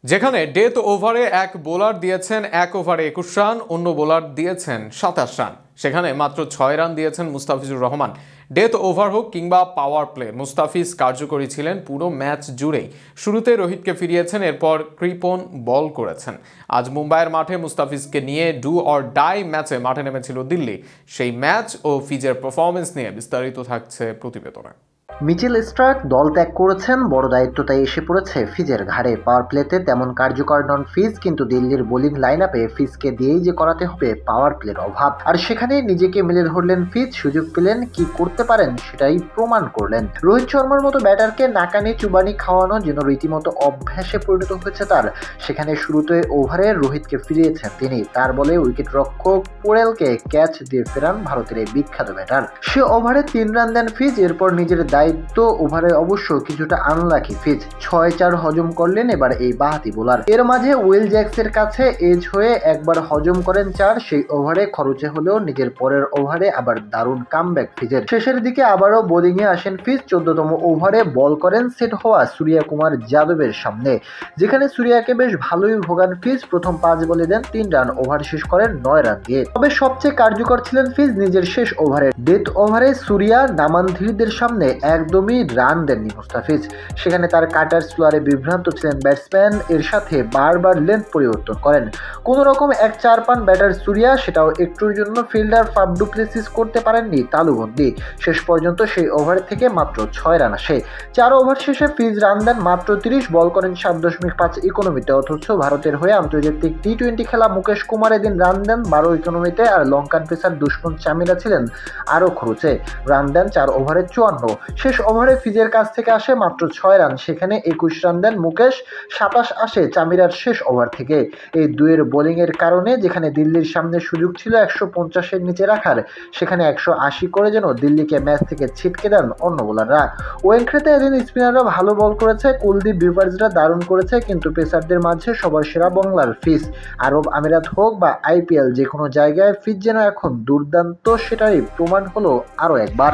যেখানে ডেথ ওভারে এক বোলার দিয়েছেন 1 ওভারে 21 রান, অন্য বোলার দিয়েছেন 27 রান, সেখানে মাত্র 6 রান দিয়েছেন মুস্তাফিজুর রহমান। ডেথ ওভার হোক কিংবা পাওয়ার প্লে, মুস্তাফিজ কার্যকরী ছিলেন পুরো ম্যাচ জুড়েই। শুরুতে রোহিতকে ফিরিয়েছেন, এরপর কৃপন বল করেছেন। আজ মুম্বাইয়ের মাঠে মুস্তাফিজকে নিয়ে ডু অর ডাই ম্যাচে মাঠে নেমেছিল দিল্লি। সেই ম্যাচ ও ফিজের পারফরমেন্স নিয়ে বিস্তারিত থাকছে প্রতিবেদনে। মিচেল স্টার্ক দল ত্যাগ করেছেন, বড় দায়িত্ব তাই এসে পড়েছে ফিজের ঘাড়ে। পাওয়ার প্লেতে তেমন কার্যকর নন ফিজ, কিন্তু দিল্লির বোলিং লাইন আপে ফিজকে দিয়েই যে করাতে হবে পাওয়ার প্লের অভাব। আর সেখানে নিজেকে মেলে ধরলেন ফিজ, সুযোগ পেলেন, কি করতে পারেন সেটাই প্রমাণ করলেন। রোহিত শর্মার মতো ব্যাটারকে নাকানি চুবানি খাওয়ানো যেন রীতিমতো অভ্যাসে পরিণত হয়েছে তার। সেখানে শুরুতে ওভারে রোহিতকে ফিরিয়েছেন তিনি, তার বলে উইকেট রক্ষক পোরেলকে ক্যাচ দিয়ে ফেরান ভারতের এই বিখ্যাত ব্যাটার। সে ওভারে 3 রান দেন ফিজ, এরপর নিজের দায়িত্ব ওভারে অবশ্য কিছুটা আনলাকি ফিজ। 6-4 হজম করলেন এবার এই বাঁহাতি বোলার। এর মাঝে উইল জ্যাক্সের কাছে এজ হয়ে একবার হজম করেন 4, সেই ওভারে খরচে হলেও নিজের পরের ওভারে আবার দারুণ কামব্যাক ফিজের। শেষের দিকে আবারও বোলিংয়ে আসেন ফিজ। 14তম ওভারে বল করেন সেট হওয়া সূর্যা কুমার যাদবের সামনে, যেখানে সূর্যাকে বেশ ভালোই ভোগান ফিজ। প্রথম 5 বলে দেন 3 রান, ওভার শেষ করেন 9 রান দিয়ে। তবে সবচেয়ে কার্যকর ছিলেন ফিজ নিজের শেষ ওভারে। ডেথ ওভারে সূর্যা নামানধীরদের সামনে একদমই রান দেননি মুস্তাফিজ। সেখানে তার কাটার স্লোয়ারে বিভ্রান্ত ছিলেন ব্যাটসম্যান, এর সাথে বারবার লেন্থ পরিবর্তন করেন। কোন রকম 1-4 পান ব্যাটার সূর্যা, সেটাও একটুর জন্য ফিল্ডার ফাফ ডু প্লেসিস করতে পারেননি তালুবন্দি। শেষ পর্যন্ত সেই ওভার থেকে মাত্র 6 রান আসে। 4 ওভার শেষে ফিজ রান দেন মাত্র 30, বল করেন 7.5 ইকোনমিতে। অথচ ভারতের হয়ে আন্তর্জাতিক টি-20 খেলা মুকেশ কুমার এদিন রান দেন 12 ইকোনমিতে, আর লঙ্কান পেসার দুষ্মন চামিরা ছিলেন আরও খরচে, রান দেন 4 ওভারে 54। শেষ ওভারে ফিজের কাছ থেকে আসে মাত্র 6 রান, সেখানে 21 রান দেন মুকেশ, 27 আসে চামিরার শেষ ওভার থেকে। এই দুয়ের বোলিংয়ের কারণে যেখানে দিল্লির সামনে সুযোগ ছিল 150-এর নিচে রাখার, সেখানে 180 করে যেন দিল্লিকে ম্যাচ থেকে ছিটকে দেন অন্য বোলাররা। ওয়েনক্রেতে এদিন স্পিনাররা ভালো বল করেছে, কুলদীপ বিভার্সরা দারুণ করেছে, কিন্তু পেসারদের মাঝে সবার সেরা বাংলার ফিজ। আরব আমিরাত হোক বা IPL, যে কোনো জায়গায় ফিজ যেন এখন দুর্দান্ত, সেটাই প্রমাণ হলো আরও একবার।